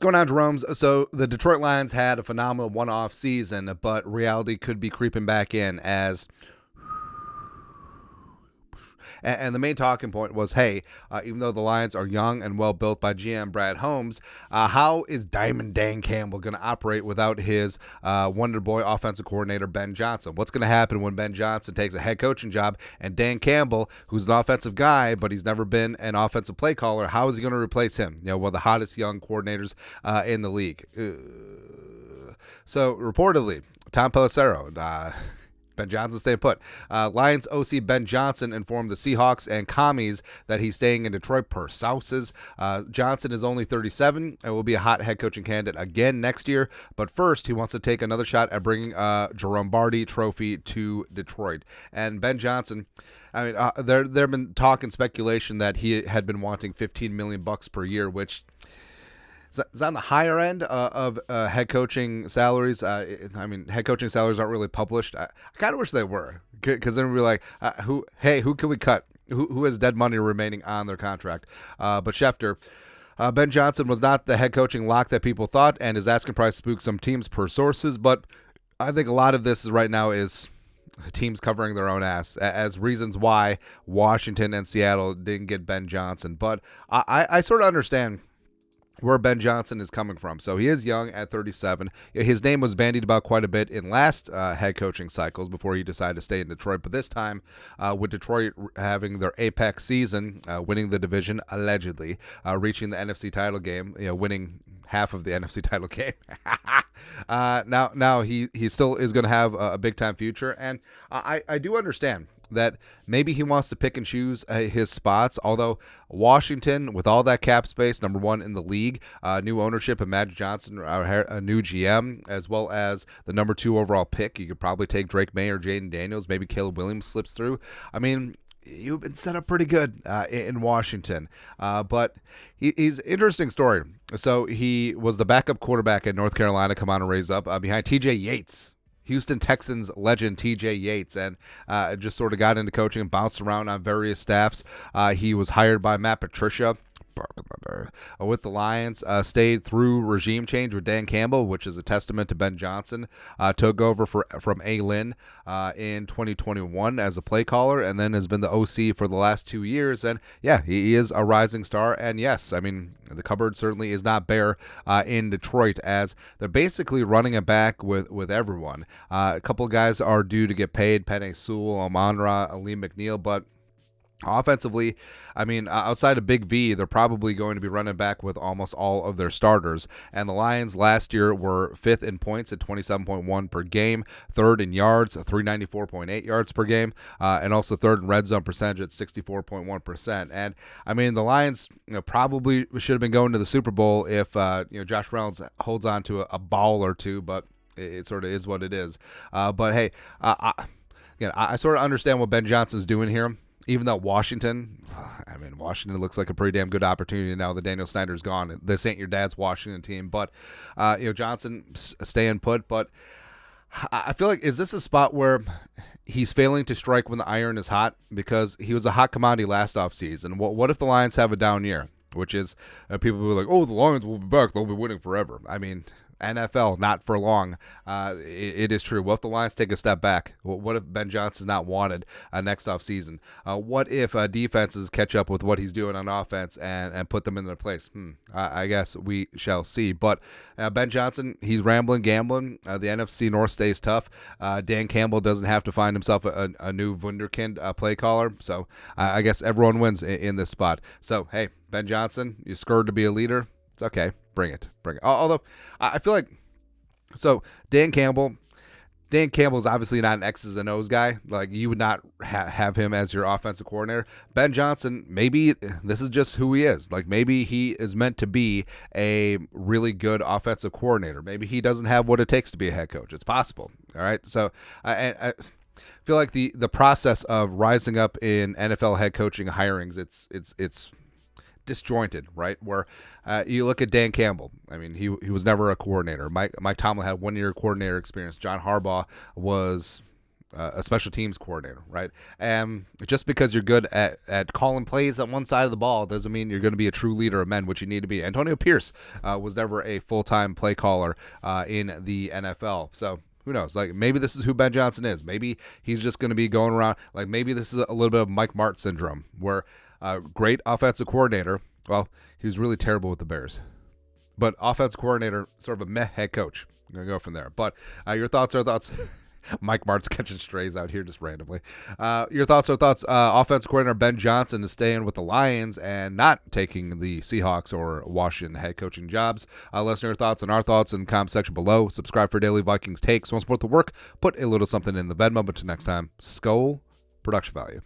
going on, Jerome's? So the Detroit Lions had a phenomenal one-off season, but reality could be creeping back in as. And the main talking point was, hey, even though the Lions are young and well built by GM Brad Holmes, how is Diamond Dan Campbell going to operate without his Wonder Boy offensive coordinator, Ben Johnson? What's going to happen when Ben Johnson takes a head coaching job and Dan Campbell, who's an offensive guy, but he's never been an offensive play caller, how is he going to replace him? One of the hottest young coordinators in the league. So reportedly, Tom Pelissero, Ben Johnson staying put. Lions OC Ben Johnson informed the Seahawks and Commies that he's staying in Detroit per sources. Johnson is only 37 and will be a hot head coaching candidate again next year. But first, he wants to take another shot at bringing Jerome Barty trophy to Detroit. And Ben Johnson, I mean, there have been talk and speculation that he had been wanting $15 million per year, which is on the higher end of head coaching salaries. I mean, head coaching salaries aren't really published. I kind of wish they were, because then we'd be like, who can we cut? Who has dead money remaining on their contract? But Schefter, Ben Johnson was not the head coaching lock that people thought, and his asking price spooked some teams per sources. But I think a lot of this right now is teams covering their own ass as reasons why Washington and Seattle didn't get Ben Johnson. But I sort of understand where Ben Johnson is coming from. So he is young at 37. His name was bandied about quite a bit in last head coaching cycles before he decided to stay in Detroit. But this time, with Detroit having their apex season, winning the division, allegedly, reaching the NFC title game, winning half of the NFC title game. Now he still is going to have a big-time future. And I do understand that maybe he wants to pick and choose his spots, although Washington, with all that cap space, number one in the league, new ownership and Magic Johnson, a new GM, as well as the number 2 overall pick, you could probably take Drake May or Jaden Daniels, maybe Caleb Williams slips through. I mean, you've been set up pretty good in Washington. But he's an interesting story. So he was the backup quarterback at North Carolina, come on and raise up, behind TJ Yates, Houston Texans legend TJ Yates, and just sort of got into coaching and bounced around on various staffs. He was hired by Matt Patricia with the Lions, stayed through regime change with Dan Campbell, which is a testament to Ben Johnson. Took over from A. Lynn in 2021 as a play caller, and then has been the OC for the last 2 years. And yeah, he is a rising star. And yes, I mean, the cupboard certainly is not bare in Detroit, as they're basically running it back with everyone. A couple of guys are due to get paid: Penei Sewell, Amon-Ra, Ali McNeil, but offensively, I mean, outside of Big V, they're probably going to be running back with almost all of their starters. And the Lions last year were 5th in points at 27.1 per game, 3rd in yards, 394.8 yards per game, and also 3rd in red zone percentage at 64.1%. And I mean, the Lions probably should have been going to the Super Bowl if Josh Reynolds holds on to a ball or two, but it sort of is what it is. But hey, I sort of understand what Ben Johnson's doing here. Even though Washington looks like a pretty damn good opportunity now that Daniel Snyder's gone. This ain't your dad's Washington team, but Johnson staying put. But I feel like, is this a spot where he's failing to strike when the iron is hot? Because he was a hot commodity last offseason. What if the Lions have a down year? Which is, people will be like, oh, the Lions will be back. They'll be winning forever. I mean, NFL, not for long. It is true. What if the Lions take a step back? What if Ben Johnson's not wanted next offseason? What if defenses catch up with what he's doing on offense and put them in their place? I guess we shall see. But Ben Johnson, he's rambling, gambling. The NFC North stays tough. Dan Campbell doesn't have to find himself a new wunderkind play caller. So I guess everyone wins in this spot. So, hey, Ben Johnson, you scored to be a leader. It's okay. Bring it. Although, I feel like, so Dan Campbell's obviously not an X's and O's guy. Like, you would not have him as your offensive coordinator. Ben Johnson, maybe this is just who he is. Like, maybe he is meant to be a really good offensive coordinator. Maybe he doesn't have what it takes to be a head coach. It's possible. All right. So I feel like the process of rising up in NFL head coaching hirings, it's disjointed, right? Where you look at Dan Campbell. I mean, he was never a coordinator. Mike Tomlin had 1 year coordinator experience. John Harbaugh was a special teams coordinator, right? And just because you're good at calling plays on one side of the ball doesn't mean you're going to be a true leader of men, which you need to be. Antonio Pierce was never a full-time play caller in the NFL. So who knows? Like, maybe this is who Ben Johnson is. Maybe he's just going to be going around. Like, maybe this is a little bit of Mike Mart syndrome, where great offensive coordinator. Well, he was really terrible with the Bears. But offensive coordinator, sort of a meh head coach. I'm going to go from there. But your thoughts are thoughts. Mike Mart's catching strays out here just randomly. Your thoughts are thoughts. Offensive coordinator Ben Johnson is staying with the Lions and not taking the Seahawks or Washington head coaching jobs. Let us know your thoughts and our thoughts in the comment section below. Subscribe for daily Vikings takes. Want to support the work? Put a little something in the Venmo. But until next time, Skol production value.